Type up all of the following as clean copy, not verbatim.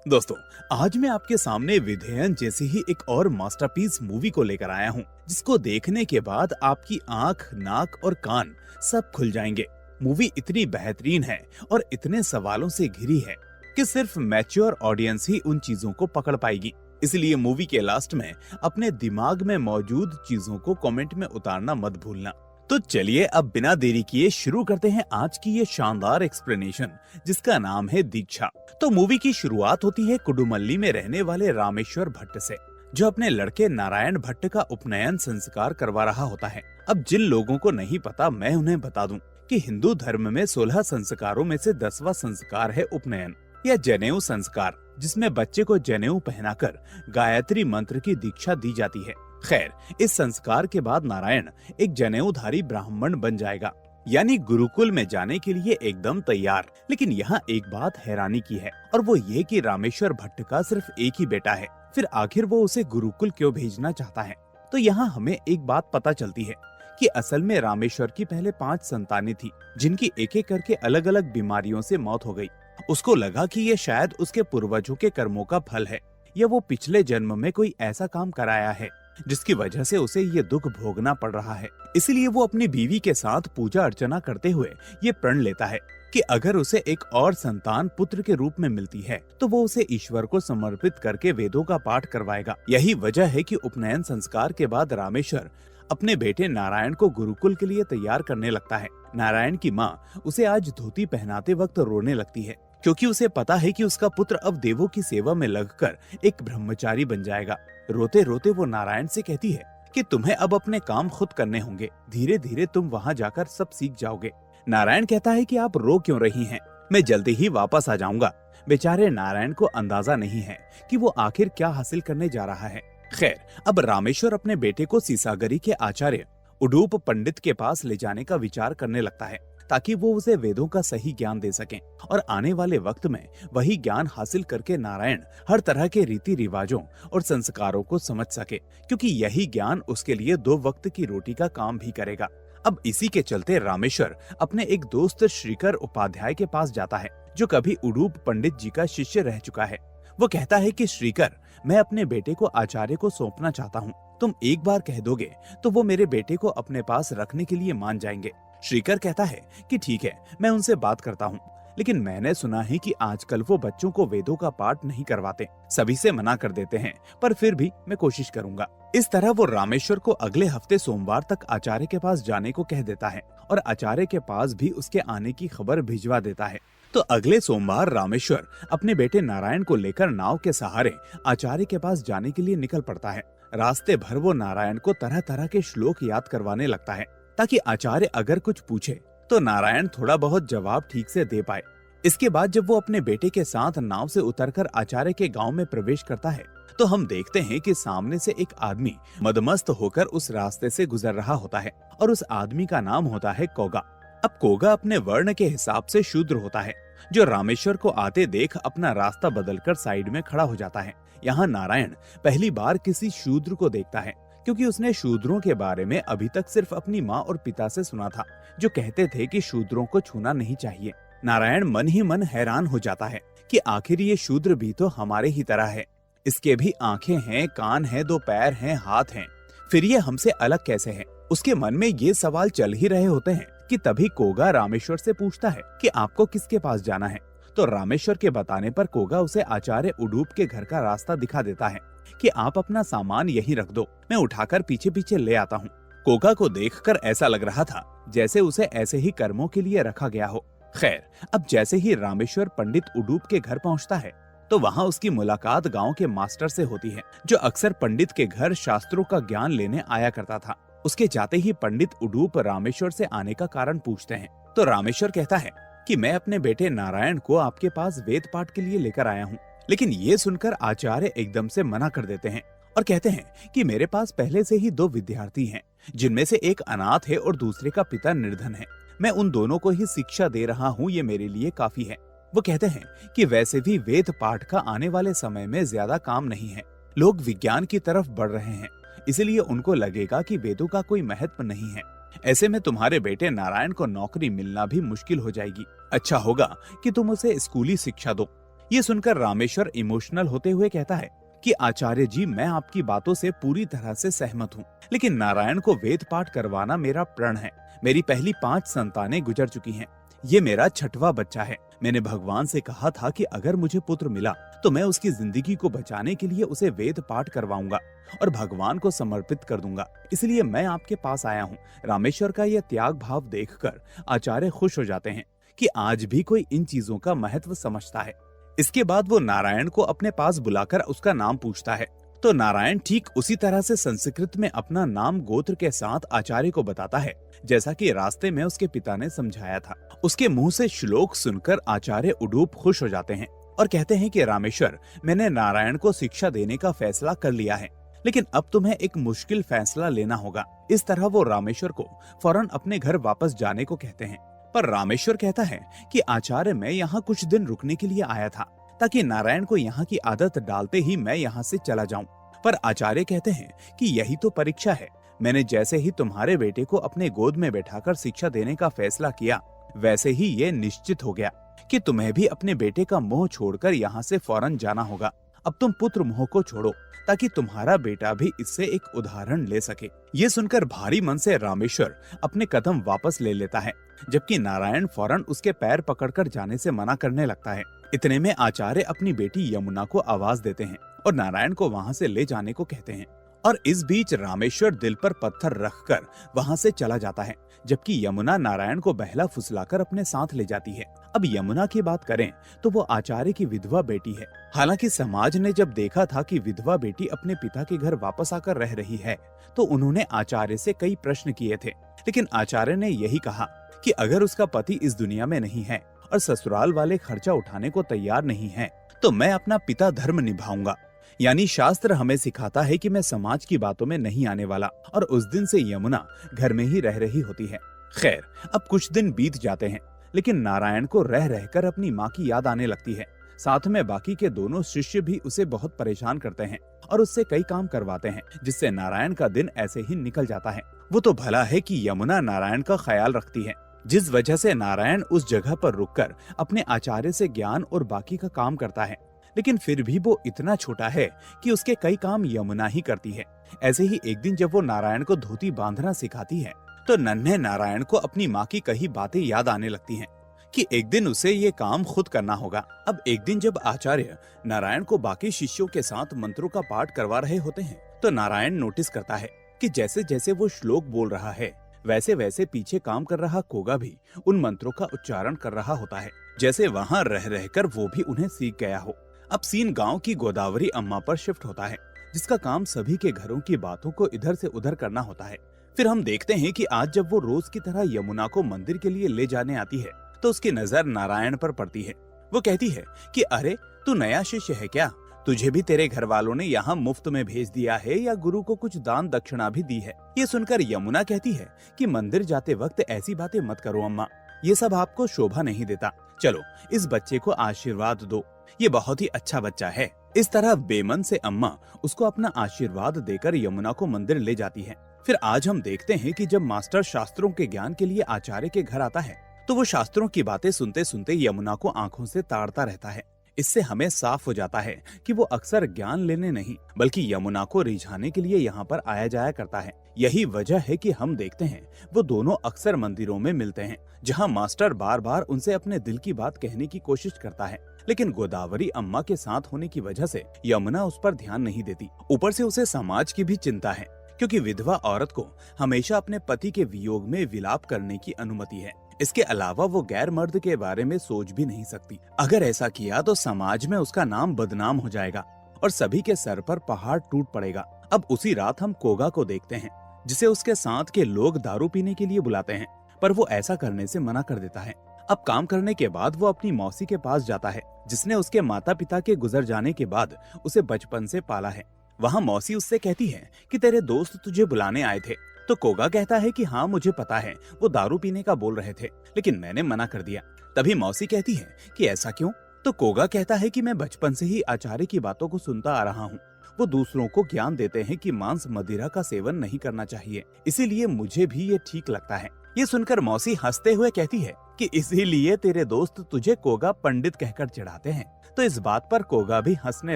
दोस्तों, आज मैं आपके सामने विधेयन जैसी ही एक और मास्टरपीस मूवी को लेकर आया हूँ, जिसको देखने के बाद आपकी आंख, नाक और कान सब खुल जाएंगे। मूवी इतनी बेहतरीन है और इतने सवालों से घिरी है कि सिर्फ मैच्योर ऑडियंस ही उन चीजों को पकड़ पाएगी। इसलिए मूवी के लास्ट में अपने दिमाग में मौजूद चीजों को कमेंट में उतारना मत भूलना। तो चलिए अब बिना देरी किए शुरू करते हैं आज की ये शानदार एक्सप्लेनेशन, जिसका नाम है दीक्षा। तो मूवी की शुरुआत होती है कुडुमल्ली में रहने वाले रामेश्वर भट्ट से, जो अपने लड़के नारायण भट्ट का उपनयन संस्कार करवा रहा होता है। अब जिन लोगों को नहीं पता, मैं उन्हें बता दूं कि हिंदू धर्म में 16 संस्कारों में से 10वां संस्कार है उपनयन या जनेऊ संस्कार, जिसमें बच्चे को जनेऊ पहनाकर गायत्री मंत्र की दीक्षा दी जाती है। खैर, इस संस्कार के बाद नारायण एक जनेऊधारी ब्राह्मण बन जाएगा, यानी गुरुकुल में जाने के लिए एकदम तैयार। लेकिन यहाँ एक बात हैरानी की है, और वो ये कि रामेश्वर भट्ट का सिर्फ एक ही बेटा है। फिर आखिर वो उसे गुरुकुल क्यों भेजना चाहता है? तो यहाँ हमें एक बात पता चलती है कि असल में रामेश्वर की पहले 5 संतानें थी, जिनकी एक एक करके अलग अलग बीमारियों से मौत हो गई। उसको लगा कि ये शायद उसके पूर्वजों के कर्मों का फल है, या वो पिछले जन्म में कोई ऐसा काम कराया है जिसकी वजह से उसे ये दुख भोगना पड़ रहा है। इसलिए वो अपनी बीवी के साथ पूजा अर्चना करते हुए ये प्रण लेता है कि अगर उसे एक और संतान पुत्र के रूप में मिलती है तो वो उसे ईश्वर को समर्पित करके वेदों का पाठ करवाएगा। यही वजह है कि उपनयन संस्कार के बाद रामेश्वर अपने बेटे नारायण को गुरुकुल के लिए तैयार करने लगता है। नारायण की माँ उसे आज धोती पहनाते वक्त रोने लगती है, क्योंकि उसे पता है कि उसका पुत्र अब देवों की सेवा में लगकर एक ब्रह्मचारी बन जाएगा। रोते रोते वो नारायण से कहती है कि तुम्हें अब अपने काम खुद करने होंगे, धीरे धीरे तुम वहाँ जाकर सब सीख जाओगे। नारायण कहता है कि आप रो क्यों रही हैं? मैं जल्दी ही वापस आ जाऊंगा। बेचारे नारायण को अंदाजा नहीं है कि वो आखिर क्या हासिल करने जा रहा है। खैर, अब रामेश्वर अपने बेटे को सीसागरी के आचार्य उडूप पंडित के पास ले जाने का विचार करने लगता है, ताकि वो उसे वेदों का सही ज्ञान दे सकें और आने वाले वक्त में वही ज्ञान हासिल करके नारायण हर तरह के रीति रिवाजों और संस्कारों को समझ सके, क्योंकि यही ज्ञान उसके लिए 2 वक्त की रोटी का काम भी करेगा। अब इसी के चलते रामेश्वर अपने एक दोस्त श्रीकर उपाध्याय के पास जाता है, जो कभी उडूप पंडित जी का शिष्य रह चुका है। वो कहता है कि श्रीकर, मैं अपने बेटे को आचार्य को सौंपना चाहता हूँ। तुम एक बार कह दोगे तो वो मेरे बेटे को अपने पास रखने के लिए मान जाएंगे। श्रीकर कहता है कि ठीक है, मैं उनसे बात करता हूँ, लेकिन मैंने सुना है कि आजकल वो बच्चों को वेदों का पाठ नहीं करवाते, सभी से मना कर देते हैं, पर फिर भी मैं कोशिश करूंगा। इस तरह वो रामेश्वर को अगले हफ्ते सोमवार तक आचार्य के पास जाने को कह देता है और आचार्य के पास भी उसके आने की खबर भिजवा देता है। तो अगले सोमवार रामेश्वर अपने बेटे नारायण को लेकर नाव के सहारे आचार्य के पास जाने के लिए निकल पड़ता है। रास्ते भर वो नारायण को तरह तरह के श्लोक याद करवाने लगता है, ताकि आचार्य अगर कुछ पूछे तो नारायण थोड़ा बहुत जवाब ठीक से दे पाए। इसके बाद जब वो अपने बेटे के साथ नाव से उतरकर आचार्य के गांव में प्रवेश करता है, तो हम देखते हैं कि सामने से एक आदमी मदमस्त होकर उस रास्ते से गुजर रहा होता है, और उस आदमी का नाम होता है कोगा। अब कोगा अपने वर्ण के हिसाब से शूद्र होता है, जो रामेश्वर को आते देख अपना रास्ता बदलकर साइड में खड़ा हो जाता है। यहाँ नारायण पहली बार किसी शूद्र को देखता है, क्योंकि उसने शूद्रों के बारे में अभी तक सिर्फ अपनी माँ और पिता से सुना था, जो कहते थे कि शूद्रों को छूना नहीं चाहिए। नारायण मन ही मन हैरान हो जाता है कि आखिर ये शूद्र भी तो हमारे ही तरह है। इसके भी आंखें हैं, कान हैं, 2 पैर हैं, हाथ हैं, फिर ये हमसे अलग कैसे है? उसके मन में ये सवाल चल ही रहे होते हैं कि तभी कोगा रामेश्वर से पूछता है कि आपको किसके पास जाना है? तो रामेश्वर के बताने पर कोगा उसे आचार्य उडूप के घर का रास्ता दिखा देता है कि आप अपना सामान यहीं रख दो, मैं उठाकर पीछे पीछे ले आता हूँ। कोगा को देखकर ऐसा लग रहा था जैसे उसे ऐसे ही कर्मों के लिए रखा गया हो। खैर, अब जैसे ही रामेश्वर पंडित उडूप के घर पहुँचता है, तो वहाँ उसकी मुलाकात गांव के मास्टर से होती है, जो अक्सर पंडित के घर शास्त्रों का ज्ञान लेने आया करता था। उसके जाते ही पंडित उडूप रामेश्वर से आने का कारण पूछते हैं, तो रामेश्वर कहता है कि मैं अपने बेटे नारायण को आपके पास वेद पाठ के लिए लेकर आया हूँ। लेकिन ये सुनकर आचार्य एकदम से मना कर देते हैं और कहते हैं कि मेरे पास पहले से ही 2 विद्यार्थी हैं, जिनमें से एक अनाथ है और दूसरे का पिता निर्धन है। मैं उन दोनों को ही शिक्षा दे रहा हूँ, ये मेरे लिए काफी है। वो कहते हैं कि वैसे भी वेद पाठ का आने वाले समय में ज्यादा काम नहीं है, लोग विज्ञान की तरफ बढ़ रहे हैं, इसलिए उनको लगेगा कि वेदों का कोई महत्व नहीं है। ऐसे में तुम्हारे बेटे नारायण को नौकरी मिलना भी मुश्किल हो जाएगी। अच्छा होगा कि तुम उसे स्कूली शिक्षा दो। ये सुनकर रामेश्वर इमोशनल होते हुए कहता है कि आचार्य जी, मैं आपकी बातों से पूरी तरह से सहमत हूँ, लेकिन नारायण को वेद पाठ करवाना मेरा प्रण है। मेरी पहली 5 संतानें गुजर चुकी हैं। ये मेरा 6वां बच्चा है। मैंने भगवान से कहा था कि अगर मुझे पुत्र मिला तो मैं उसकी जिंदगी को बचाने के लिए उसे वेद पाठ करवाऊंगा और भगवान को समर्पित कर दूंगा। इसलिए मैं आपके पास आया हूँ। रामेश्वर का यह त्याग भाव देखकर आचार्य खुश हो जाते हैं कि आज भी कोई इन चीजों का महत्व समझता है। इसके बाद वो नारायण को अपने पास बुलाकर उसका नाम पूछता है, तो नारायण ठीक उसी तरह से संस्कृत में अपना नाम गोत्र के साथ आचार्य को बताता है, जैसा कि रास्ते में उसके पिता ने समझाया था। उसके मुंह से श्लोक सुनकर आचार्य उडूप खुश हो जाते हैं और कहते हैं कि रामेश्वर, मैंने नारायण को शिक्षा देने का फैसला कर लिया है, लेकिन अब तुम्हें एक मुश्किल फैसला लेना होगा। इस तरह वो रामेश्वर को फौरन अपने घर वापस जाने को कहते हैं। पर रामेश्वर कहता है कि आचार्य, मैं यहाँ कुछ दिन रुकने के लिए आया था ताकि नारायण को यहाँ की आदत डालते ही मैं यहाँ से चला जाऊं। पर आचार्य कहते हैं कि यही तो परीक्षा है। मैंने जैसे ही तुम्हारे बेटे को अपने गोद में बैठाकर शिक्षा देने का फैसला किया, वैसे ही ये निश्चित हो गया कि तुम्हें भी अपने बेटे का मोह छोड़कर यहाँ से फौरन जाना होगा। अब तुम पुत्र मोह को छोड़ो ताकि तुम्हारा बेटा भी इससे एक उदाहरण ले सके। ये सुनकर भारी मन से रामेश्वर अपने कदम वापस ले लेता है, जबकि नारायण फौरन उसके पैर पकड़कर जाने से मना करने लगता है। इतने में आचार्य अपनी बेटी यमुना को आवाज देते हैं और नारायण को वहाँ से ले जाने को कहते हैं। और इस बीच रामेश्वर दिल पर पत्थर रखकर वहाँ से चला जाता है, जबकि यमुना नारायण को बहला फुसलाकर अपने साथ ले जाती है। अब यमुना की बात करें तो वो आचार्य की विधवा बेटी है। हालांकि समाज ने जब देखा था कि विधवा बेटी अपने पिता के घर वापस आकर रह रही है, तो उन्होंने आचार्य से कई प्रश्न किए थे, लेकिन आचार्य ने यही कहा कि अगर उसका पति इस दुनिया में नहीं है और ससुराल वाले खर्चा उठाने को तैयार नहीं है, तो मैं अपना पिता धर्म निभाऊंगा। यानी शास्त्र हमें सिखाता है कि मैं समाज की बातों में नहीं आने वाला। और उस दिन से यमुना घर में ही रह रही होती है। खैर, अब कुछ दिन बीत जाते हैं, लेकिन नारायण को रह रहकर अपनी माँ की याद आने लगती है। साथ में बाकी के दोनों शिष्य भी उसे बहुत परेशान करते हैं और उससे कई काम करवाते हैं, जिससे नारायण का दिन ऐसे ही निकल जाता है। वो तो भला है कि यमुना नारायण का ख्याल रखती है, जिस वजह से नारायण उस जगह पर रुककर अपने आचार्य से ज्ञान और बाकी का काम करता है। लेकिन फिर भी वो इतना छोटा है कि उसके कई काम यमुना ही करती है। ऐसे ही एक दिन जब वो नारायण को धोती बांधना सिखाती है, तो नन्हे नारायण को अपनी माँ की कही बातें याद आने लगती हैं कि एक दिन उसे ये काम खुद करना होगा। अब एक दिन जब आचार्य नारायण को बाकी शिष्यों के साथ मंत्रों का पाठ करवा रहे होते हैं, तो नारायण नोटिस करता है कि जैसे जैसे वो श्लोक बोल रहा है, वैसे वैसे पीछे काम कर रहा कोगा भी उन मंत्रों का उच्चारण कर रहा होता है, जैसे वहाँ रह रहकर वो भी उन्हें सीख गया हो। अब सीन गांव की गोदावरी अम्मा पर शिफ्ट होता है, जिसका काम सभी के घरों की बातों को इधर से उधर करना होता है। फिर हम देखते हैं कि आज जब वो रोज की तरह यमुना को मंदिर के लिए ले जाने आती है, तो उसकी नजर नारायण पर पड़ती है। वो कहती है कि अरे, तू नया शिष्य है क्या? तुझे भी तेरे घर वालों ने यहाँ मुफ्त में भेज दिया है या गुरु को कुछ दान दक्षिणा भी दी है? ये सुनकर यमुना कहती है कि मंदिर जाते वक्त ऐसी बातें मत करो अम्मा, ये सब आपको शोभा नहीं देता। चलो इस बच्चे को आशीर्वाद दो, ये बहुत ही अच्छा बच्चा है। इस तरह बेमन से अम्मा उसको अपना आशीर्वाद देकर यमुना को मंदिर ले जाती है। फिर आज हम देखते हैं कि जब मास्टर शास्त्रों के ज्ञान के लिए आचार्य के घर आता है, तो वो शास्त्रों की बातें सुनते सुनते यमुना को आंखों से ताड़ता रहता है। इससे हमें साफ हो जाता है कि वो अक्सर ज्ञान लेने नहीं, बल्कि यमुना को रिझाने के लिए यहाँ पर आया जाया करता है। यही वजह है कि हम देखते हैं वो दोनों अक्सर मंदिरों में मिलते हैं, जहाँ मास्टर बार बार उनसे अपने दिल की बात कहने की कोशिश करता है। लेकिन गोदावरी अम्मा के साथ होने की वजह से यमुना उस पर ध्यान नहीं देती। ऊपर से उसे समाज की भी चिंता है, क्योंकि विधवा औरत को हमेशा अपने पति के वियोग में विलाप करने की अनुमति है। इसके अलावा वो गैर मर्द के बारे में सोच भी नहीं सकती। अगर ऐसा किया तो समाज में उसका नाम बदनाम हो जाएगा और सभी के सर पर पहाड़ टूट पड़ेगा। अब उसी रात हम कोगा को देखते हैं, जिसे उसके साथ के लोग दारू पीने के लिए बुलाते हैं, पर वो ऐसा करने से मना कर देता है। अब काम करने के बाद वो अपनी मौसी के पास जाता है, जिसने उसके माता पिता के गुजर जाने के बाद उसे बचपन से पाला है। वहाँ मौसी उससे कहती है कि तेरे दोस्त तुझे बुलाने आए थे। तो कोगा कहता है कि हाँ मुझे पता है, वो दारू पीने का बोल रहे थे, लेकिन मैंने मना कर दिया। तभी मौसी कहती है कि ऐसा क्यों? तो कोगा कहता है कि मैं बचपन से ही आचार्य की बातों को सुनता आ रहा हूँ। वो दूसरों को ज्ञान देते हैं कि मांस मदिरा का सेवन नहीं करना चाहिए, इसीलिए मुझे भी ये ठीक लगता है। ये सुनकर मौसी हंसते हुए कहती है कि इसीलिए तेरे दोस्त तुझे कोगा पंडित कहकर चिढ़ाते हैं। तो इस बात पर कोगा भी हंसने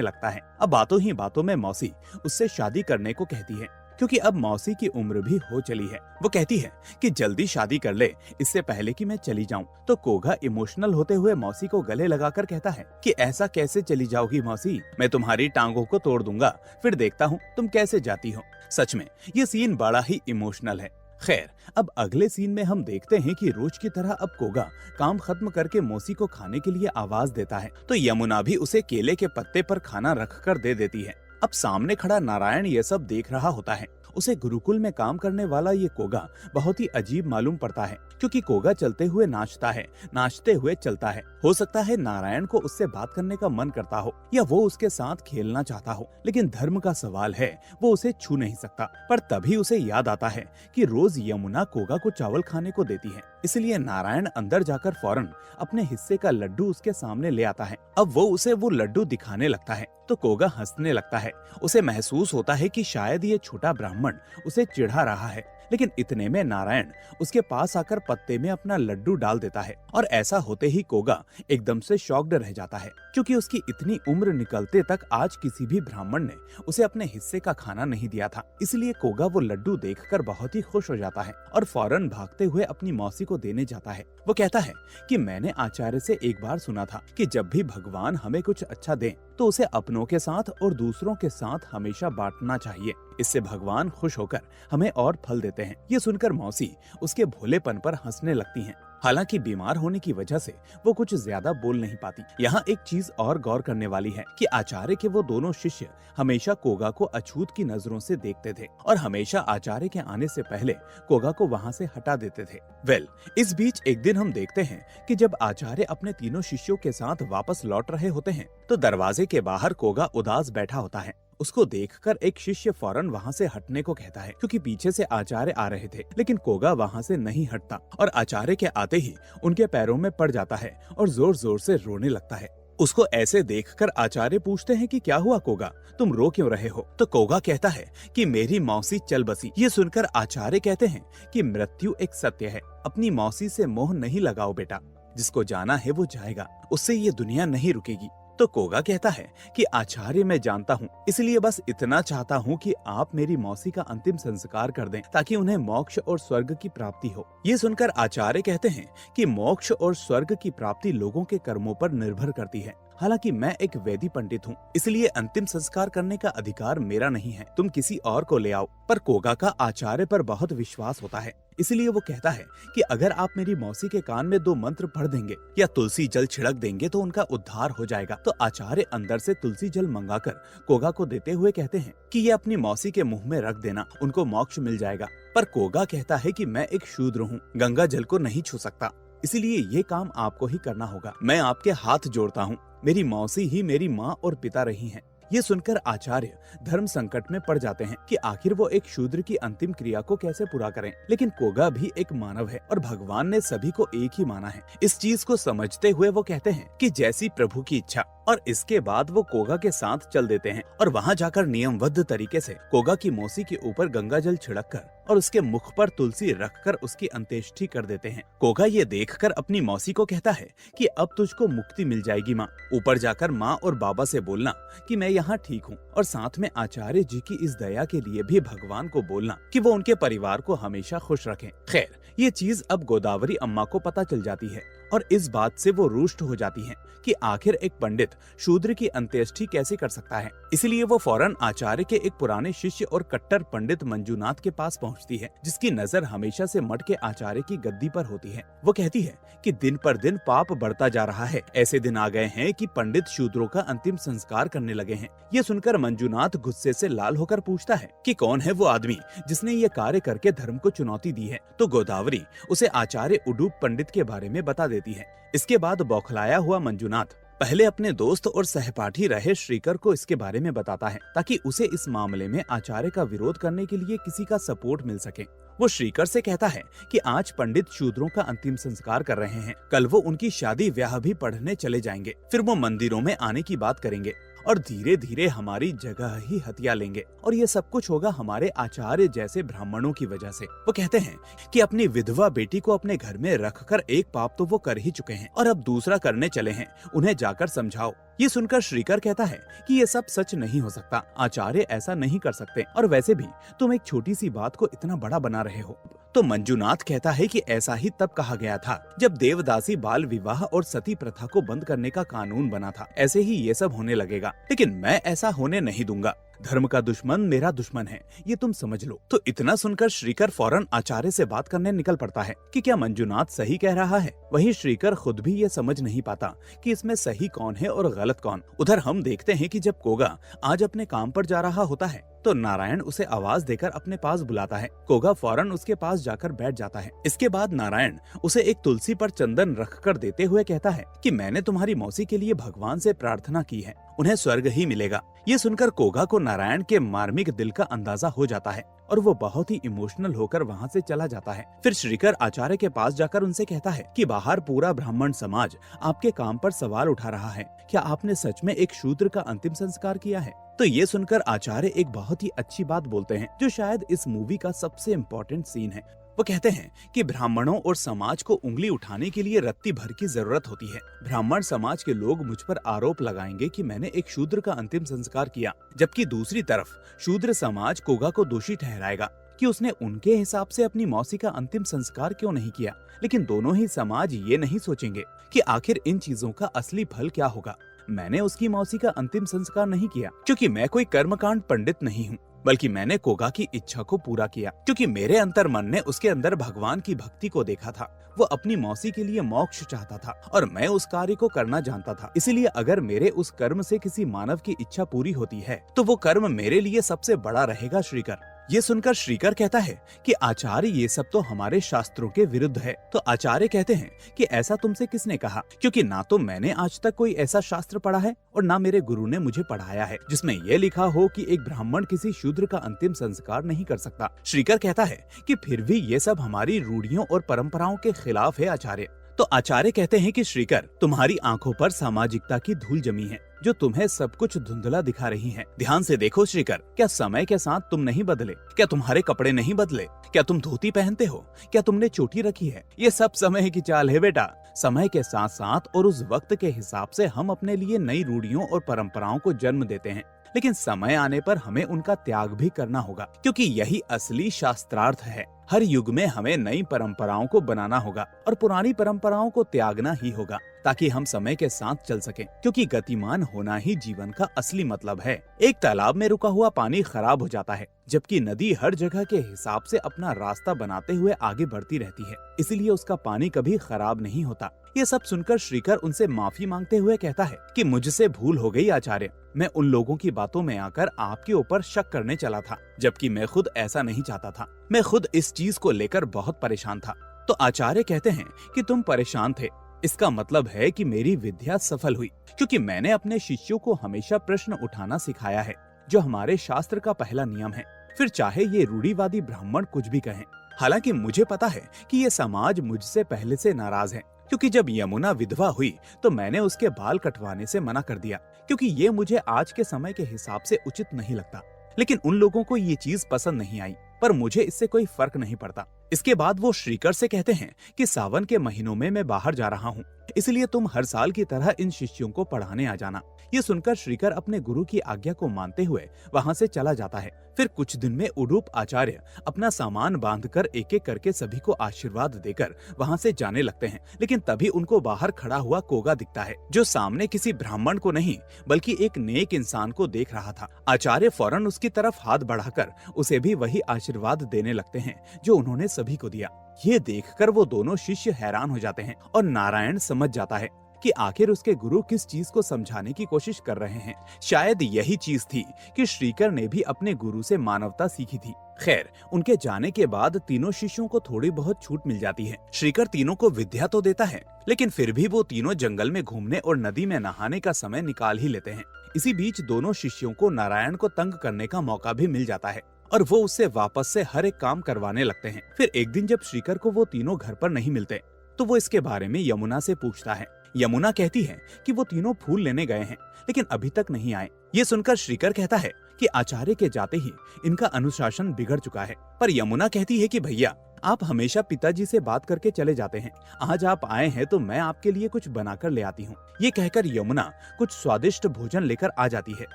लगता है। अब बातों ही बातों में मौसी उससे शादी करने को कहती है, क्योंकि अब मौसी की उम्र भी हो चली है। वो कहती है कि जल्दी शादी कर ले, इससे पहले कि मैं चली जाऊं। तो कोगा इमोशनल होते हुए मौसी को गले लगाकर कहता है कि ऐसा कैसे चली जाओगी मौसी, मैं तुम्हारी टांगों को तोड़ दूंगा, फिर देखता हूँ तुम कैसे जाती हो। सच में ये सीन बड़ा ही इमोशनल है। खैर, अब अगले सीन में हम देखते हैं कि रोज की तरह अब कोगा काम खत्म करके मौसी को खाने के लिए आवाज देता है, तो यमुना भी उसे केले के पत्ते पर खाना रख कर दे देती है। अब सामने खड़ा नारायण ये सब देख रहा होता है। उसे गुरुकुल में काम करने वाला ये कोगा बहुत ही अजीब मालूम पड़ता है, क्योंकि कोगा चलते हुए नाचता है, नाचते हुए चलता है। हो सकता है नारायण को उससे बात करने का मन करता हो या वो उसके साथ खेलना चाहता हो, लेकिन धर्म का सवाल है, वो उसे छू नहीं सकता। पर तभी उसे याद आता है कि रोज यमुना कोगा को चावल खाने को देती है, इसलिए नारायण अंदर जाकर फौरन अपने हिस्से का लड्डू उसके सामने ले आता है। अब वो उसे वो लड्डू दिखाने लगता है, तो कोगा हंसने लगता है। उसे महसूस होता है कि शायद ये छोटा ब्राह्मण उसे चिढ़ा रहा है, लेकिन इतने में नारायण उसके पास आकर पत्ते में अपना लड्डू डाल देता है। और ऐसा होते ही कोगा एकदम से शॉक्ड रह जाता है, क्योंकि उसकी इतनी उम्र निकलते तक आज किसी भी ब्राह्मण ने उसे अपने हिस्से का खाना नहीं दिया था। इसलिए कोगा वो लड्डू देखकर बहुत ही खुश हो जाता है और फौरन भागते हुए अपनी मौसी को देने जाता है। वो कहता है कि मैंने आचार्य से एक बार सुना था कि जब भी भगवान हमें कुछ अच्छा दे तो उसे अपनों के साथ और दूसरों के साथ हमेशा बांटना चाहिए, इससे भगवान खुश होकर हमें और फल देते हैं। ये सुनकर मौसी उसके भोलेपन पर हंसने लगती हैं। हालांकि बीमार होने की वजह से वो कुछ ज्यादा बोल नहीं पाती। यहाँ एक चीज और गौर करने वाली है कि आचार्य के वो दोनों शिष्य हमेशा कोगा को अछूत की नजरों से देखते थे और हमेशा आचार्य के आने से पहले कोगा को वहाँ से हटा देते थे। इस बीच एक दिन हम देखते हैं कि जब आचार्य अपने तीनों शिष्यों के साथ वापस लौट रहे होते हैं, तो दरवाजे के बाहर कोगा उदास बैठा होता है। उसको देखकर एक शिष्य फौरन वहाँ से हटने को कहता है, क्योंकि पीछे से आचार्य आ रहे थे, लेकिन कोगा वहाँ से नहीं हटता और आचार्य के आते ही उनके पैरों में पड़ जाता है और जोर जोर से रोने लगता है। उसको ऐसे देखकर आचार्य पूछते हैं कि क्या हुआ कोगा, तुम रो क्यों रहे हो? तो कोगा कहता है कि मेरी मौसी चल बसी। ये सुनकर आचार्य कहते हैं कि मृत्यु एक सत्य है, अपनी मौसी से मोह नहीं लगाओ बेटा, जिसको जाना है वो जाएगा, उससे ये दुनिया नहीं रुकेगी। तो कोगा कहता है कि आचार्य मैं जानता हूँ, इसलिए बस इतना चाहता हूँ कि आप मेरी मौसी का अंतिम संस्कार कर दें, ताकि उन्हें मोक्ष और स्वर्ग की प्राप्ति हो। ये सुनकर आचार्य कहते हैं कि मोक्ष और स्वर्ग की प्राप्ति लोगों के कर्मों पर निर्भर करती है। हालांकि मैं एक वैदिक पंडित हूँ, इसलिए अंतिम संस्कार करने का अधिकार मेरा नहीं है, तुम किसी और को ले आओ। पर कोगा का आचार्य पर बहुत विश्वास होता है, इसलिए वो कहता है कि अगर आप मेरी मौसी के कान में 2 मंत्र पढ़ देंगे या तुलसी जल छिड़क देंगे तो उनका उद्धार हो जाएगा। तो आचार्य अंदर से तुलसी जल मंगाकर कोगा को देते हुए कहते हैं कि ये अपनी मौसी के मुंह में रख देना, उनको मोक्ष मिल जाएगा। पर कोगा कहता है कि मैं एक शूद्र हूँ, गंगा जल को नहीं छू सकता, इसलिए ये काम आपको ही करना होगा। मैं आपके हाथ जोड़ता हूँ, मेरी मौसी ही मेरी माँ और पिता रही हैं। ये सुनकर आचार्य धर्म संकट में पड़ जाते हैं कि आखिर वो एक शूद्र की अंतिम क्रिया को कैसे पूरा करें। लेकिन कोगा भी एक मानव है और भगवान ने सभी को एक ही माना है। इस चीज को समझते हुए वो कहते हैं कि जैसी प्रभु की इच्छा, और इसके बाद वो कोगा के साथ चल देते हैं और वहाँ जाकर नियमबद्ध तरीके से कोगा की मौसी के ऊपर गंगा जल छिड़ककर और उसके मुख पर तुलसी रखकर उसकी अंत्येष्टि कर देते हैं। कोगा ये देखकर अपनी मौसी को कहता है कि अब तुझको मुक्ति मिल जाएगी माँ, ऊपर जाकर माँ और बाबा से बोलना कि मैं यहाँ ठीक हूँ, और साथ में आचार्य जी की इस दया के लिए भी भगवान को बोलना कि वो उनके परिवार को हमेशा खुश रखें। खैर, ये चीज अब गोदावरी अम्मा को पता चल जाती है और इस बात से वो रुष्ट हो जाती हैं कि आखिर एक पंडित शूद्र की अंत्येष्टि कैसे कर सकता है। इसलिए वो फौरन आचार्य के एक पुराने शिष्य और कट्टर पंडित मंजूनाथ के पास पहुंचती है, जिसकी नजर हमेशा से मठ के आचार्य की गद्दी पर होती है। वो कहती है कि दिन पर दिन पाप बढ़ता जा रहा है, ऐसे दिन आ गए हैं कि पंडित शूद्रों का अंतिम संस्कार करने लगे हैं। ये सुनकर मंजूनाथ गुस्से से लाल होकर पूछता है कि कौन है वो आदमी जिसने ये कार्य करके धर्म को चुनौती दी है। तो गोदावरी उसे आचार्य उडूप पंडित के बारे में बता देती है। इसके बाद बौखलाया हुआ मंजूनाथ पहले अपने दोस्त और सहपाठी रहे श्रीकर को इसके बारे में बताता है, ताकि उसे इस मामले में आचार्य का विरोध करने के लिए किसी का सपोर्ट मिल सके। वो श्रीकर से कहता है कि आज पंडित शूद्रों का अंतिम संस्कार कर रहे हैं, कल वो उनकी शादी ब्याह भी पढ़ने चले जाएंगे, फिर वो मंदिरों में आने की बात करेंगे। और धीरे धीरे हमारी जगह ही हथिया लेंगे। और ये सब कुछ होगा हमारे आचार्य जैसे ब्राह्मणों की वजह से। वो कहते हैं कि अपनी विधवा बेटी को अपने घर में रखकर एक पाप तो वो कर ही चुके हैं और अब दूसरा करने चले हैं, उन्हें जाकर समझाओ। ये सुनकर श्रीकर कहता है कि ये सब सच नहीं हो सकता, आचार्य ऐसा नहीं कर सकते, और वैसे भी तुम एक छोटी सी बात को इतना बड़ा बना रहे हो। तो मंजुनाथ कहता है कि ऐसा ही तब कहा गया था जब देवदासी बाल विवाह और सती प्रथा को बंद करने का कानून बना था। ऐसे ही ये सब होने लगेगा, लेकिन मैं ऐसा होने नहीं दूंगा। धर्म का दुश्मन मेरा दुश्मन है, ये तुम समझ लो। तो इतना सुनकर श्रीकर फौरन आचार्य से बात करने निकल पड़ता है कि क्या मंजुनाथ सही कह रहा है। वहीं श्रीकर खुद भी ये समझ नहीं पाता कि इसमें सही कौन है और गलत कौन। उधर हम देखते हैं कि जब कोगा आज अपने काम पर जा रहा होता है तो नारायण उसे आवाज देकर अपने पास बुलाता है। कोगा फौरन उसके पास जाकर बैठ जाता है। इसके बाद नारायण उसे एक तुलसी पर चंदन रखकर देते हुए कहता है कि मैंने तुम्हारी मौसी के लिए भगवान से प्रार्थना की है, उन्हें स्वर्ग ही मिलेगा। ये सुनकर कोगा को नारायण के मार्मिक दिल का अंदाजा हो जाता है और वो बहुत ही इमोशनल होकर वहाँ से चला जाता है। फिर श्रीकर आचार्य के पास जाकर उनसे कहता है कि बाहर पूरा ब्राह्मण समाज आपके काम पर सवाल उठा रहा है, क्या आपने सच में एक शूद्र का अंतिम संस्कार किया है। तो ये सुनकर आचार्य एक बहुत ही अच्छी बात बोलते हैं जो शायद इस मूवी का सबसे इम्पोर्टेंट सीन है। वो कहते हैं कि ब्राह्मणों और समाज को उंगली उठाने के लिए रत्ती भर की जरूरत होती है। ब्राह्मण समाज के लोग मुझ पर आरोप लगाएंगे कि मैंने एक शूद्र का अंतिम संस्कार किया, जबकि दूसरी तरफ शूद्र समाज कोगा को दोषी ठहराएगा कि उसने उनके हिसाब से अपनी मौसी का अंतिम संस्कार क्यों नहीं किया। लेकिन दोनों ही समाज ये नहीं सोचेंगे कि आखिर इन चीजों का असली फल क्या होगा। मैंने उसकी मौसी का अंतिम संस्कार नहीं किया क्योंकि मैं कोई कर्मकांड पंडित नहीं हूँ, बल्कि मैंने कोगा की इच्छा को पूरा किया क्योंकि मेरे अंतर मन ने उसके अंदर भगवान की भक्ति को देखा था। वो अपनी मौसी के लिए मोक्ष चाहता था और मैं उस कार्य को करना जानता था। इसलिए अगर मेरे उस कर्म से किसी मानव की इच्छा पूरी होती है तो वो कर्म मेरे लिए सबसे बड़ा रहेगा श्रीकर। ये सुनकर श्रीकर कहता है कि आचार्य ये सब तो हमारे शास्त्रों के विरुद्ध है। तो आचार्य कहते हैं कि ऐसा तुमसे किसने कहा, क्योंकि ना तो मैंने आज तक कोई ऐसा शास्त्र पढ़ा है और ना मेरे गुरु ने मुझे पढ़ाया है जिसमें यह लिखा हो कि एक ब्राह्मण किसी शूद्र का अंतिम संस्कार नहीं कर सकता। श्रीकर कहता है कि फिर भी ये सब हमारी रूढ़ियों और परंपराओं के खिलाफ है आचार्य। तो आचार्य कहते हैं कि श्रीकर, तुम्हारी आंखों पर सामाजिकता की धूल जमी है जो तुम्हें सब कुछ धुंधला दिखा रही है। ध्यान से देखो श्रीकर, क्या समय के साथ तुम नहीं बदले? क्या तुम्हारे कपड़े नहीं बदले? क्या तुम धोती पहनते हो? क्या तुमने चोटी रखी है? ये सब समय की चाल है बेटा। समय के साथ साथ और उस वक्त के हिसाब से हम अपने लिए नई रूढ़ियों और परंपराओं को जन्म देते हैं, लेकिन समय आने पर हमें उनका त्याग भी करना होगा, क्योंकि यही असली शास्त्रार्थ है। हर युग में हमें नई परंपराओं को बनाना होगा और पुरानी परंपराओं को त्यागना ही होगा, ताकि हम समय के साथ चल सकें, क्योंकि गतिमान होना ही जीवन का असली मतलब है। एक तालाब में रुका हुआ पानी खराब हो जाता है, जबकि नदी हर जगह के हिसाब से अपना रास्ता बनाते हुए आगे बढ़ती रहती है, इसलिए उसका पानी कभी खराब नहीं होता। ये सब सुनकर श्रीकर उनसे माफी मांगते हुए कहता है कि मुझसे भूल हो गई आचार्य, मैं उन लोगों की बातों में आकर आपके ऊपर शक करने चला था, जबकि मैं खुद ऐसा नहीं चाहता था। मैं खुद इस चीज को लेकर बहुत परेशान था। तो आचार्य कहते हैं कि तुम परेशान थे, इसका मतलब है कि मेरी विद्या सफल हुई, क्योंकि मैंने अपने शिष्यों को हमेशा प्रश्न उठाना सिखाया है, जो हमारे शास्त्र का पहला नियम है, फिर चाहे ये रूढ़िवादी ब्राह्मण कुछ भी कहें। हालांकि मुझे पता है कि ये समाज मुझसे पहले से नाराज है, क्योंकि जब यमुना विधवा हुई तो मैंने उसके बाल कटवाने से मना कर दिया, क्योंकि ये मुझे आज के समय के हिसाब से उचित नहीं लगता। लेकिन उन लोगों को ये चीज पसंद नहीं आई, पर मुझे इससे कोई फर्क नहीं पड़ता। इसके बाद वो श्रीकर से कहते हैं कि सावन के महीनों में मैं बाहर जा रहा हूँ, इसलिए तुम हर साल की तरह इन शिष्यों को पढ़ाने आ जाना। ये सुनकर श्रीकर अपने गुरु की आज्ञा को मानते हुए वहाँ से चला जाता है। फिर कुछ दिन में उडुप आचार्य अपना सामान बांधकर एक एक करके सभी को आशीर्वाद देकर वहाँ से जाने लगते हैं, लेकिन तभी उनको बाहर खड़ा हुआ कोगा दिखता है, जो सामने किसी ब्राह्मण को नहीं बल्कि एक नेक इंसान को देख रहा था। आचार्य फौरन उसकी तरफ हाथ बढ़ाकर उसे भी वही आशीर्वाद देने लगते हैं जो उन्होंने सभी को दिया। ये देखकर वो दोनों शिष्य हैरान हो जाते हैं और नारायण समझ जाता है कि आखिर उसके गुरु किस चीज को समझाने की कोशिश कर रहे हैं। शायद यही चीज थी कि श्रीकर ने भी अपने गुरु से मानवता सीखी थी। खैर, उनके जाने के बाद तीनों शिष्यों को थोड़ी बहुत छूट मिल जाती है। श्रीकर तीनों को विद्या तो देता है, लेकिन फिर भी वो तीनों जंगल में घूमने और नदी में नहाने का समय निकाल ही लेते हैं। इसी बीच दोनों शिष्यों को नारायण को तंग करने का मौका भी मिल जाता है और वो उससे वापस से हर एक काम करवाने लगते हैं। फिर एक दिन जब श्रीकर को वो तीनों घर पर नहीं मिलते, तो वो इसके बारे में यमुना से पूछता है। यमुना कहती है कि वो तीनों फूल लेने गए हैं लेकिन अभी तक नहीं आए। ये सुनकर श्रीकर कहता है कि आचार्य के जाते ही इनका अनुशासन बिगड़ चुका है। पर यमुना कहती है कि भैया, आप हमेशा पिताजी से बात करके चले जाते हैं, आज आप आए हैं तो मैं आपके लिए कुछ बनाकर ले आती हूँ। ये कहकर यमुना कुछ स्वादिष्ट भोजन लेकर आ जाती है,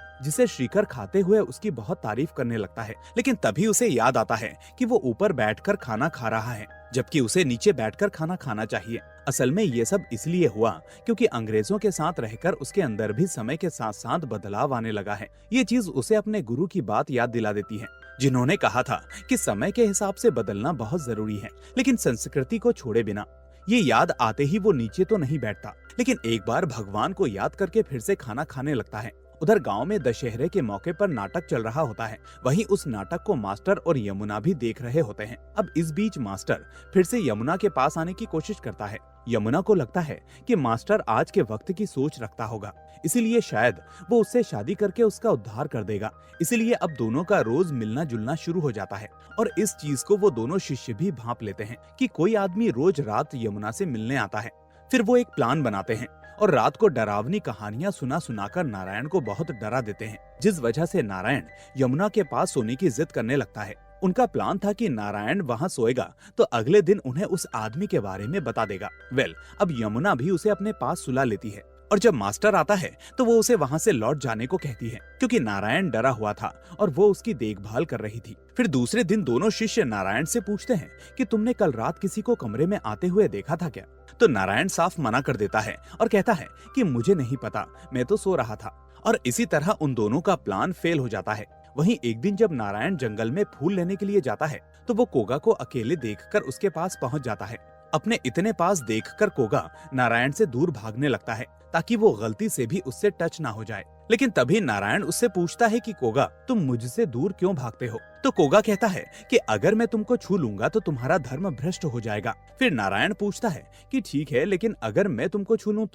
जिसे श्रीकर खाते हुए उसकी बहुत तारीफ करने लगता है। लेकिन तभी उसे याद आता है कि वो ऊपर बैठकर खाना खा रहा है, जबकि उसे नीचे बैठकर खाना खाना चाहिए। असल में ये सब इसलिए हुआ क्योंकि अंग्रेजों के साथ रहकर उसके अंदर भी समय के साथ साथ बदलाव आने लगा है। ये चीज उसे अपने गुरु की बात याद दिला देती है, जिन्होंने कहा था कि समय के हिसाब से बदलना बहुत जरूरी है, लेकिन संस्कृति को छोड़े बिना। ये याद आते ही वो नीचे तो नहीं बैठता, लेकिन एक बार भगवान को याद करके फिर से खाना खाने लगता है। उधर गांव में दशहरे के मौके पर नाटक चल रहा होता है। वहीं उस नाटक को मास्टर और यमुना भी देख रहे होते हैं। अब इस बीच मास्टर फिर से यमुना के पास आने की कोशिश करता है। यमुना को लगता है कि मास्टर आज के वक्त की सोच रखता होगा, इसीलिए शायद वो उससे शादी करके उसका उद्धार कर देगा। इसीलिए अब दोनों का रोज मिलना जुलना शुरू हो जाता है और इस चीज को वो दोनों शिष्य भी भांप लेते हैं कि कोई आदमी रोज रात यमुना से मिलने आता है। फिर वो एक प्लान बनाते हैं और रात को डरावनी कहानियां सुनाकर नारायण को बहुत डरा देते हैं, जिस वजह से नारायण यमुना के पास सोने की जिद करने लगता है। उनका प्लान था कि नारायण वहां सोएगा तो अगले दिन उन्हें उस आदमी के बारे में बता देगा। अब यमुना भी उसे अपने पास सुला लेती है और जब मास्टर आता है तो वो उसे वहां से लौट जाने को कहती है, क्योंकि नारायण डरा हुआ था और वो उसकी देखभाल कर रही थी। फिर दूसरे दिन दोनों शिष्य नारायण से पूछते हैं कि तुमने कल रात किसी को कमरे में आते हुए देखा था क्या? तो नारायण साफ मना कर देता है और कहता है कि मुझे नहीं पता, मैं तो सो रहा था। और इसी तरह उन दोनों का प्लान फेल हो जाता है। वहीं एक दिन जब नारायण जंगल में फूल लेने के लिए जाता है तो वो कोगा को अकेले देखकर उसके पास पहुंच जाता है। अपने इतने पास देखकर कोगा नारायण से दूर भागने लगता है ताकि वो गलती से भी उससे टच ना हो जाए। लेकिन तभी नारायण उससे पूछता है कि कोगा, तुम मुझसे दूर क्यों भागते हो? तो कोगा कहता है कि अगर मैं तुमको छू लूंगा तो तुम्हारा धर्म भ्रष्ट हो जाएगा। फिर नारायण पूछता है कि ठीक है, लेकिन अगर मैं तुमको छू लूं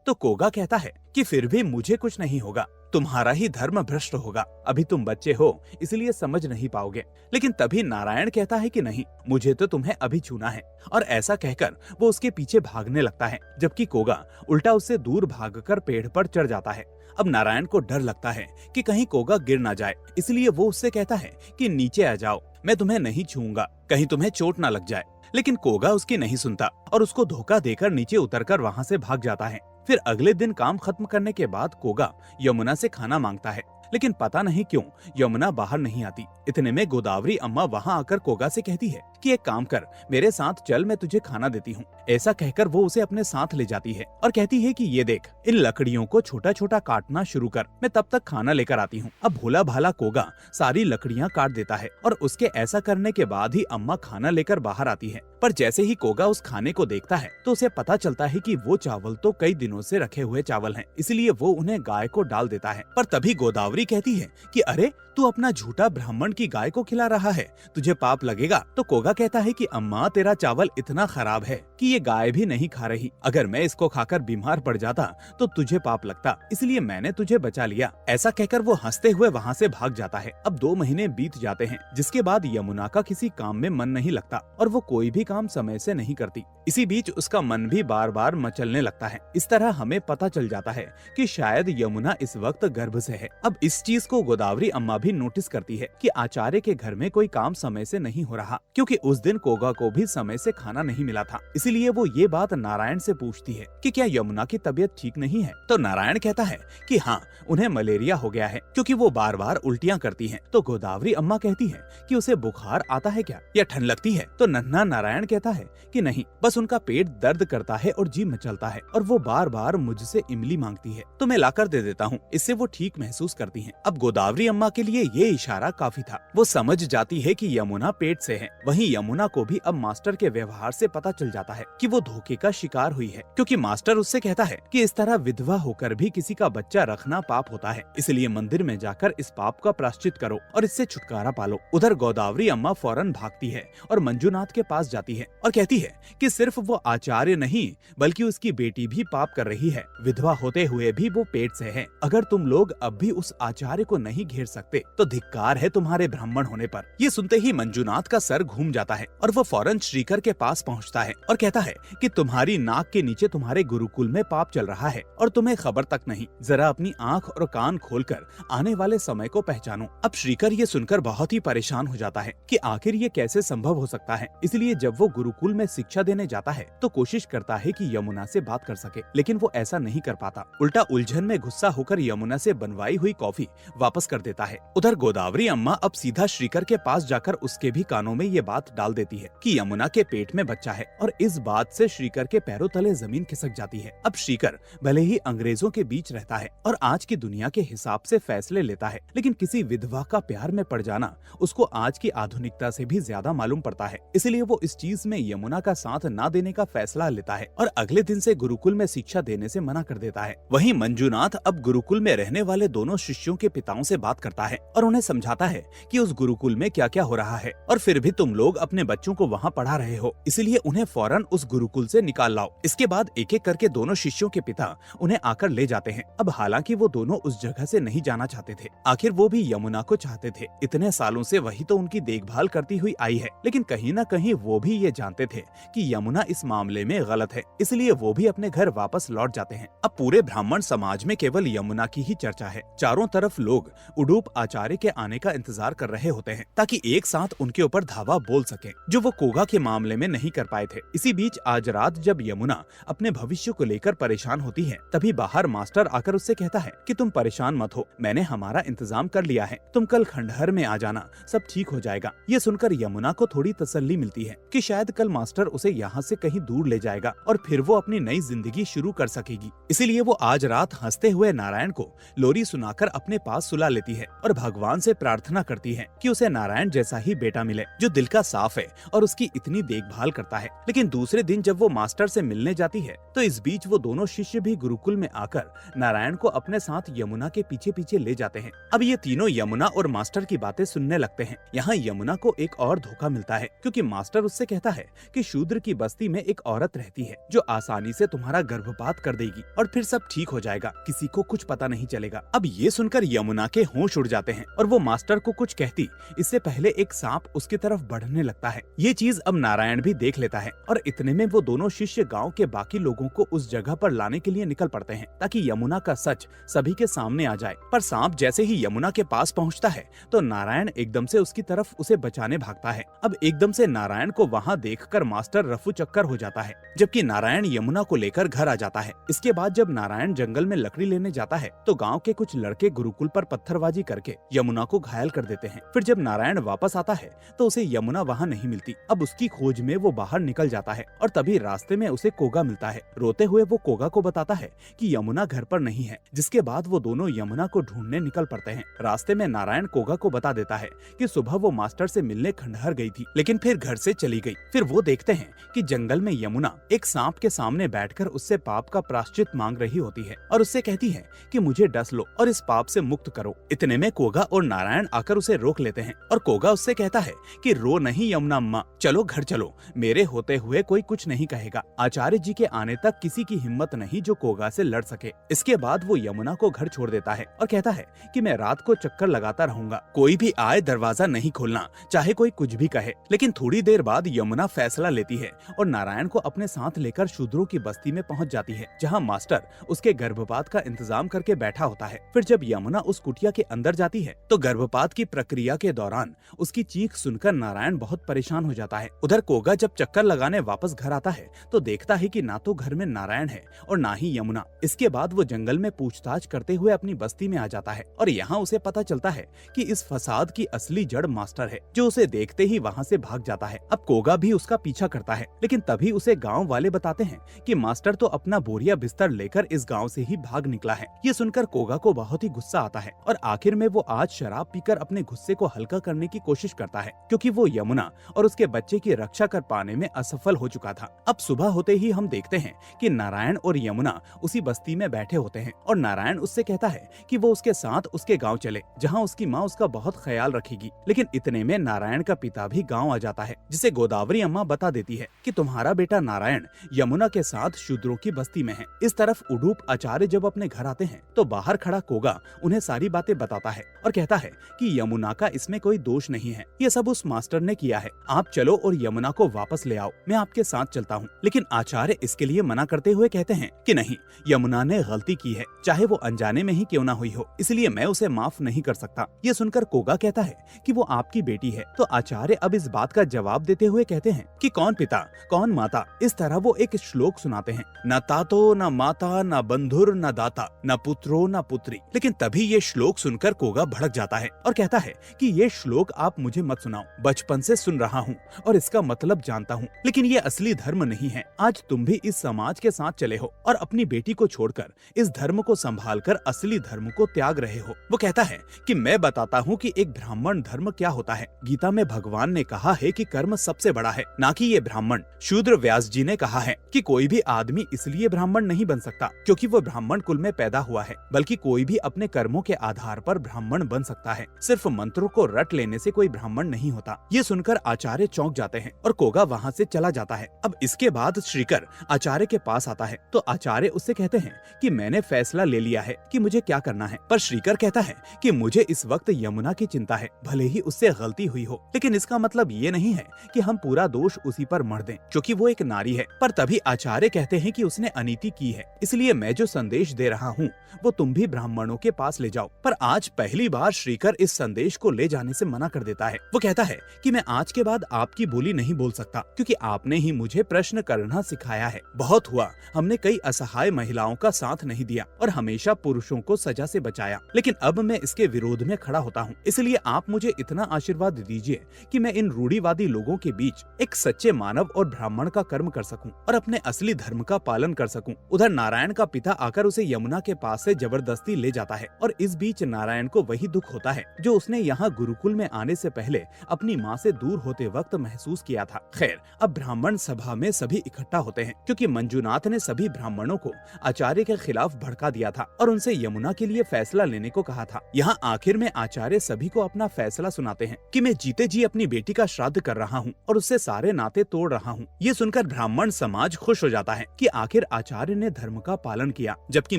तो कोगा कहता है कि फिर भी मुझे कुछ नहीं होगा, तुम्हारा ही धर्म भ्रष्ट होगा। अभी तुम बच्चे हो इसलिए समझ नहीं पाओगे। लेकिन तभी नारायण कहता है कि नहीं, मुझे तो तुम्हें अभी छूना है। और ऐसा कहकर वो उसके पीछे भागने लगता है, जबकि कोगा उल्टा उससे दूर भागकर पेड़ पर चढ़ जाता है। अब नारायण को डर लगता है कि कहीं कोगा गिर ना जाए, इसलिए वो उससे कहता है कि नीचे आ जाओ, मैं तुम्हें नहीं छूऊंगा, कहीं तुम्हें चोट ना लग जाए। लेकिन कोगा उसकी नहीं सुनता और उसको धोखा देकर नीचे उतरकर वहां से भाग जाता है। फिर अगले दिन काम खत्म करने के बाद कोगा यमुना से खाना मांगता है, लेकिन पता नहीं क्यों यमुना बाहर नहीं आती। इतने में गोदावरी अम्मा वहां आकर कोगा से कहती है कि एक काम कर, मेरे साथ चल, मैं तुझे खाना देती हूँ। ऐसा कहकर वो उसे अपने साथ ले जाती है और कहती है कि ये देख, इन लकड़ियों को छोटा छोटा काटना शुरू कर, मैं तब तक खाना लेकर आती हूँ। अब भोला भाला कोगा सारी लकड़ियाँ काट देता है और उसके ऐसा करने के बाद ही अम्मा खाना लेकर बाहर आती है। पर जैसे ही कोगा उस खाने को देखता है तो उसे पता चलता है कि वो चावल तो कई दिनों से रखे हुए चावल हैं, इसलिए वो उन्हें गाय को डाल देता है। पर तभी गोदावरी कहती है कि अरे, तू अपना झूठा ब्राह्मण की गाय को खिला रहा है, तुझे पाप लगेगा। तो कोगा कहता है कि अम्मा, तेरा चावल इतना खराब है कि ये गाय भी नहीं खा रही, अगर मैं इसको खाकर बीमार पड़ जाता तो तुझे पाप लगता, इसलिए मैंने तुझे बचा लिया। ऐसा कहकर वो हंसते हुए वहाँ से भाग जाता है। अब 2 महीने बीत जाते हैं, जिसके बाद यमुना का किसी काम में मन नहीं लगता और वो कोई भी काम समय से नहीं करती। इसी बीच उसका मन भी बार बार मचलने लगता है। इस तरह हमें पता चल जाता है कि शायद यमुना इस वक्त गर्भ से है। अब इस चीज को गोदावरी अम्मा भी नोटिस करती है कि आचार्य के घर में कोई काम समय से नहीं हो रहा, क्योंकि उस दिन कोगा को भी समय से खाना नहीं मिला था। इसीलिए वो ये बात नारायण से पूछती है कि क्या यमुना की तबीयत ठीक नहीं है? तो नारायण कहता है कि हाँ, उन्हें मलेरिया हो गया है, क्योंकि वो बार बार उल्टियाँ करती हैं। तो गोदावरी अम्मा कहती है कि उसे बुखार आता है क्या, या ठंड लगती है? तो नन्हा नारायण कहता है कि नहीं, बस उनका पेट दर्द करता है और जी मचलता है और वो बार बार मुझसे इमली मांगती है, तो मैं लाकर दे देता हूँ, इससे वो ठीक महसूस करती हैं। अब गोदावरी अम्मा के लिए ये इशारा काफी था। वो समझ जाती है कि यमुना पेट से है। वहीं यमुना को भी अब मास्टर के व्यवहार से पता चल जाता है कि वो धोखे का शिकार हुई है, क्योंकि मास्टर उससे कहता है कि इस तरह विधवा होकर भी किसी का बच्चा रखना पाप होता है, इसलिए मंदिर में जाकर इस पाप का प्रायश्चित करो और इससे छुटकारा पालो। उधर गोदावरी अम्मा फौरन भागती है और मंजुनाथ के पास जाती है और कहती है कि सिर्फ वो आचार्य नहीं बल्कि उसकी बेटी भी पाप कर रही है, विधवा होते हुए भी वो पेट से है। अगर तुम लोग अब भी उस आचार्य को नहीं घेर सकते तो धिक्कार है तुम्हारे ब्राह्मण होने पर। ये सुनते ही मंजुनाथ का सर घूम जाता है और वो फौरन श्रीकर के पास पहुंचता है और कहता है कि तुम्हारी नाक के नीचे तुम्हारे गुरुकुल में पाप चल रहा है और तुम्हें खबर तक नहीं। जरा अपनी आंख और कान खोलकर आने वाले समय को पहचानो। अब श्रीकर ये सुनकर बहुत ही परेशान हो जाता है कि आखिर ये कैसे संभव हो सकता है। इसलिए जब वो गुरुकुल में शिक्षा देने जाता है तो कोशिश करता है कि यमुना से बात कर सके, लेकिन वो ऐसा नहीं कर पाता। उल्टा उलझन में गुस्सा होकर यमुना से बनवाई हुई कॉफी वापस कर देता है। उधर गोदावरी अम्मा अब सीधा श्रीकर के पास जाकर उसके भी कानों में ये बात डाल देती है कि यमुना के पेट में बच्चा है और इस बात से श्रीकर के पैरों तले जमीन खिसक जाती है। अब श्रीकर भले ही अंग्रेजों के बीच रहता है और आज की दुनिया के हिसाब से फैसले लेता है, लेकिन किसी विधवा का प्यार में पड़ जाना उसको आज की आधुनिकता से भी ज्यादा मालूम पड़ता है। इसलिए वो इस चीज में यमुना का साथ ना देने का फैसला लेता है और अगले दिन से गुरुकुल में शिक्षा देने से मना कर देता है। वहीं मंजुनाथ अब गुरुकुल में रहने वाले दोनों शिष्यों के पिताओं से बात करता है और उन्हें समझाता है कि उस गुरुकुल में क्या क्या हो रहा है और फिर भी तुम लोग अपने बच्चों को वहाँ पढ़ा रहे हो, इसलिए उन्हें फौरन उस गुरुकुल से निकाल लाओ। इसके बाद एक एक करके दोनों शिष्यों के पिता उन्हें आकर ले जाते हैं। अब हालांकि वो दोनों उस जगह से नहीं जाना चाहते थे, आखिर वो भी यमुना को चाहते थे। इतने सालों से वही तो उनकी देखभाल करती हुई आई है, लेकिन कहीं न कहीं वो भी ये जानते थे कि यमुना इस मामले में गलत है, इसलिए वो भी अपने घर वापस लौट जाते हैं। अब पूरे ब्राह्मण समाज में केवल यमुना की ही चर्चा है। चारों तरफ लोग उडूप आचार्य के आने का इंतजार कर रहे होते हैं ताकि एक साथ उनके ऊपर धावा बोल सके, जो वो कोगा के मामले में नहीं कर पाए थे। इसी बीच आज रात जब यमुना अपने भविष्य को लेकर परेशान होती है, तभी बाहर मास्टर आकर उससे कहता है कि तुम परेशान मत हो, मैंने हमारा इंतजाम कर लिया है, तुम कल खंडहर में आ जाना, सब ठीक हो जाएगा। ये सुनकर यमुना को थोड़ी तसल्ली मिलती है कि शायद कल मास्टर उसे यहाँ से कहीं दूर ले जाएगा और फिर वो अपनी नई जिंदगी शुरू कर सकेगी। इसीलिए वो आज रात हंसते हुए नारायण को लोरी सुनाकर अपने पास सुला लेती है और भगवान से प्रार्थना करती है कि उसे नारायण जैसा ही बेटा मिले, जो दिल का साफ है और उसकी इतनी देखभाल करता है। लेकिन दूसरे दिन जब वो मास्टर से मिलने जाती है तो इस बीच वो दोनों शिष्य भी गुरुकुल में आकर नारायण को अपने साथ यमुना के पीछे पीछे ले जाते हैं। अब ये तीनों यमुना और मास्टर की बातें सुनने लगते हैं। यहाँ यमुना को एक और धोखा मिलता है, क्योंकि मास्टर उससे कहता है कि शूद्र की बस्ती में एक औरत रहती है जो आसानी से तुम्हारा गर्भपात कर देगी और फिर सब ठीक हो जाएगा, किसी को कुछ पता नहीं चलेगा। अब ये सुनकर यमुना के होश उड़ जाते हैं और वो मास्टर को कुछ कहती इससे पहले एक सांप उसकी तरफ बढ़ने लगता है। ये चीज अब नारायण भी देख लेता है और इतने में वो दोनों शिष्य गांव के बाकी लोगों को उस जगह पर लाने के लिए निकल पड़ते हैं ताकि यमुना का सच सभी के सामने आ जाए। पर सांप जैसे ही यमुना के पास पहुंचता है तो नारायण एकदम से उसकी तरफ उसे बचाने भागता है। अब एकदम से नारायण को वहाँ देखकर मास्टर रफू चक्कर हो जाता है, जबकि नारायण यमुना को लेकर घर आ जाता है। इसके बाद जब नारायण जंगल में लकड़ी लेने जाता है तो गाँव के कुछ लड़के गुरुकुल पर पत्थरबाजी करके यमुना को घायल कर देते हैं। फिर जब नारायण वापस आता है तो उसे यमुना वहाँ नहीं मिलती। अब उसकी खोज में वो बाहर निकल जाता है और तभी रास्ते में उसे कोगा मिलता है। रोते हुए वो कोगा को बताता है कि यमुना घर पर नहीं है, जिसके बाद वो दोनों यमुना को ढूंढने निकल पड़ते हैं। रास्ते में नारायण कोगा को बता देता है कि सुबह वो मास्टर से मिलने खंडहर गई थी, लेकिन फिर घर से चली गई। फिर वो देखते हैं कि जंगल में यमुना एक सांप के सामने बैठकर उससे पाप का प्रायश्चित मांग रही होती है और उससे कहती है कि मुझे डस लो और इस पाप से मुक्त करो। इतने में कोगा और नारायण आकर उसे रोक लेते हैं और कोगा उससे कहता है कि रो नहीं यमुना अम्मा, चलो घर चलो, मेरे होते हुए कोई कुछ नहीं कहेगा। आचार्य जी के आने तक किसी की हिम्मत नहीं जो कोगा से लड़ सके। इसके बाद वो यमुना को घर छोड़ देता है और कहता है कि मैं रात को चक्कर लगाता रहूंगा, कोई भी आए दरवाजा नहीं खोलना, चाहे कोई कुछ भी कहे। लेकिन थोड़ी देर बाद यमुना फैसला लेती है और नारायण को अपने साथ लेकर शूद्रों की बस्ती में पहुंच जाती है, जहां मास्टर उसके गर्भपात का इंतजाम करके बैठा होता है। फिर जब यमुना उस कुटिया के अंदर जाती है तो गर्भपात की प्रक्रिया के दौरान उसकी चीख सुनकर नारायण बहुत परेशान हो जाता है। उधर कोगा जब चक्कर लगाने वापस घर आता है तो देखता है कि ना तो घर में नारायण है और ना ही यमुना। इसके बाद वो जंगल में पूछताछ करते हुए अपनी बस्ती में आ जाता है और यहाँ उसे पता चलता है कि इस फसाद की असली जड़ मास्टर है, जो उसे देखते ही वहाँ से भाग जाता है। अब कोगा भी उसका पीछा करता है, लेकिन तभी उसे गाँव वाले बताते हैं कि मास्टर तो अपना बोरिया बिस्तर लेकर इस गाँव से ही भाग निकला है। ये सुनकर कोगा को बहुत ही गुस्सा आता है और आखिर में वो आज शराब पीकर अपने गुस्से को हल्का करने की कोशिश करता है, क्योंकि वो यमुना और उसके बच्चे की रक्षा कर पाने में असफल हो चुका था। अब सुबह होते ही हम देखते हैं कि नारायण और यमुना उसी बस्ती में बैठे होते हैं और नारायण उससे कहता है कि वो उसके साथ उसके गांव चले, जहां उसकी माँ उसका बहुत ख्याल रखेगी। लेकिन इतने में नारायण का पिता भी गांव आ जाता है, जिसे गोदावरी अम्मा बता देती है कि तुम्हारा बेटा नारायण यमुना के साथ शूद्रों की बस्ती में है। इस तरफ उडूप आचार्य जब अपने घर आते हैं तो बाहर खड़ा कोगा उन्हें सारी बातें बताता है और कहता है कि यमुना का इसमें कोई दोष नहीं है, ये सब उस मास्टर ने किया है। आप चलो और यमुना को वापस ले आओ, मैं आपके साथ चलता हूँ। लेकिन आचार्य इसके लिए मना करते हुए कहते हैं कि नहीं, यमुना ने गलती की है, चाहे वो अनजाने में ही क्यों ना हुई हो, इसलिए मैं उसे माफ नहीं कर सकता। ये सुनकर कोगा कहता है कि वो आपकी बेटी है। तो आचार्य अब इस बात का जवाब देते हुए कहते हैं कि कौन पिता कौन माता। इस तरह वो एक श्लोक सुनाते हैं, न तातो न माता न बंधुर न दाता न पुत्रो न पुत्री। लेकिन तभी ये श्लोक सुनकर कोगा भड़क जाता है और कहता है कि ये श्लोक आप मुझे मत सुनाओ, बचपन से सुन रहा हूँ और इसका मतलब जानता हूँ, लेकिन ये असली धर्म नहीं है। आज तुम भी इस समाज के साथ चले हो और अपनी बेटी को छोड़कर इस धर्म को संभालकर असली धर्म को त्याग रहे हो। वो कहता है कि मैं बताता हूँ कि एक ब्राह्मण धर्म क्या होता है। गीता में भगवान ने कहा है कि कर्म सबसे बड़ा है, ना कि ये ब्राह्मण। शूद्र व्यास जी ने कहा है कि कोई भी आदमी इसलिए ब्राह्मण नहीं बन सकता क्योंकि वो ब्राह्मण कुल में पैदा हुआ है, बल्कि कोई भी अपने कर्मों के आधार पर ब्राह्मण बन सकता है। सिर्फ मंत्रों को रट लेने से कोई ब्राह्मण नहीं होता। ये सुनकर आचार्य चौंक जाते हैं और कोगा वहाँ से चला जाता है। अब इसके बाद श्रीकर आचार्य के पास आता है तो आचार्य उससे कहते हैं कि मैंने फैसला ले लिया है कि मुझे क्या करना है। पर श्रीकर कहता है कि मुझे इस वक्त यमुना की चिंता है, भले ही उससे गलती हुई हो, लेकिन इसका मतलब ये नहीं है कि हम पूरा दोष उसी पर मढ़ दें, क्योंकि वो एक नारी है। पर तभी आचार्य कहते हैं कि उसने अनीति की है, इसलिए मैं जो संदेश दे रहा हूँ वो तुम भी ब्राह्मणों के पास ले जाओ। पर आज पहली बार श्रीकर इस संदेश को ले जाने से मना कर देता है। वो कहता है कि मैं आज के बाद आपकी बोली नहीं बोल सकता, क्योंकि आपने ही मुझे प्रश्न करना सिखाया है। बहुत हुआ, हमने कई असहाय महिलाओं का साथ नहीं दिया और हमेशा पुरुषों को सजा से बचाया, लेकिन अब मैं इसके विरोध में खड़ा होता हूँ। इसलिए आप मुझे इतना आशीर्वाद दीजिए कि मैं इन रूढ़िवादी लोगों के बीच एक सच्चे मानव और ब्राह्मण का कर्म कर सकूं और अपने असली धर्म का पालन कर सकूं। उधर नारायण का पिता आकर उसे यमुना के पास से जबरदस्ती ले जाता है और इस बीच नारायण को वही दुख होता है जो उसने यहाँ गुरुकुल में आने से पहले अपनी माँ से दूर होते वक्त महसूस किया था। खैर, अब ब्राह्मण सभा में सभी इकट्ठा होते हैं क्योंकि मंजुनाथ ने सभी ब्राह्मणों को आचार्य के खिलाफ भड़का दिया था और उनसे यमुना के लिए फैसला लेने को कहा था। यहाँ आखिर में आचार्य सभी को अपना फैसला सुनाते हैं कि मैं जीते जी अपनी बेटी का श्राद्ध कर रहा हूँ और उससे सारे नाते तोड़ रहा हूँ। ये सुनकर ब्राह्मण समाज खुश हो जाता है कि आखिर आचार्य ने धर्म का पालन किया, जबकि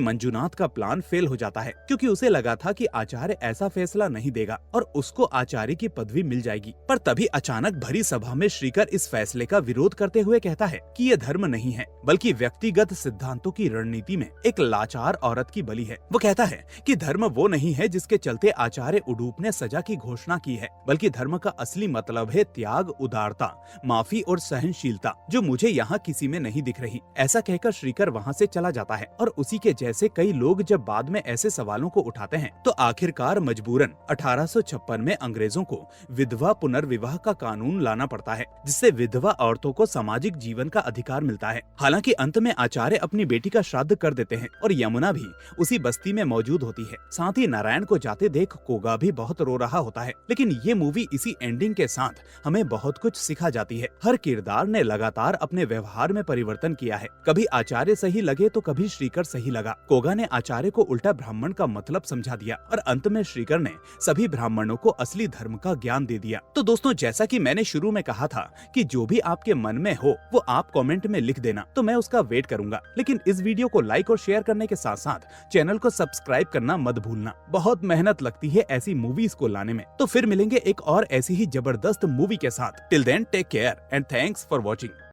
मंजुनाथ का प्लान फेल हो जाता है क्योंकि उसे लगा था कि आचार्य ऐसा फैसला नहीं देगा और उसको आचार्य की पदवी मिल जाएगी। पर तभी अचानक भरी सभा में श्रीकर इस फैसले का विरोध करते हुए कहता है कि ये धर्म नहीं है, बल्कि व्यक्तिगत सिद्धांतों की रणनीति में एक लाचार औरत की बलि है। वो कहता है कि धर्म वो नहीं है जिसके चलते आचार्य उडूप ने सजा की घोषणा की है, बल्कि धर्म का असली मतलब है त्याग, उदारता, माफी और सहनशीलता, जो मुझे यहाँ किसी में नहीं दिख रही। ऐसा कहकर श्रीकर वहाँ से चला जाता है और उसी के जैसे कई लोग जब बाद में ऐसे सवालों को उठाते हैं तो आखिरकार मजबूरन 1856 में अंग्रेजों को विधवा पुनर्विवाह का कानून लाना पड़ता है, जिससे विधवा औरतों को सामाजिक जीवन का अधिकार मिलता है। हालांकि अंत में आचार्य अपनी बेटी का श्राद्ध कर देते हैं और यमुना भी उसी बस्ती में मौजूद होती है। साथ ही नारायण को जाते देख कोगा भी बहुत रो रहा होता है। लेकिन ये मूवी इसी एंडिंग के साथ हमें बहुत कुछ सिखा जाती है। हर किरदार ने लगातार अपने व्यवहार में परिवर्तन किया है। कभी आचार्य सही लगे तो कभी श्रीकर सही लगा। कोगा ने आचार्य को उल्टा ब्राह्मण का मतलब समझा दिया और अंत में श्रीकर ने सभी ब्राह्मणों को असली धर्म का ज्ञान दे दिया। तो दोस्तों, जैसा कि मैंने शुरू में कहा था कि जो भी आपके मन में हो वो आप कमेंट में लिख देना, तो मैं उसका वेट करूंगा। लेकिन इस वीडियो को लाइक और शेयर करने के साथ साथ चैनल को सब्सक्राइब करना मत भूलना। बहुत मेहनत लगती है ऐसी मूवीज को लाने में। तो फिर मिलेंगे एक और ऐसी ही जबरदस्त मूवी के साथ। Till then take care and thanks for watching.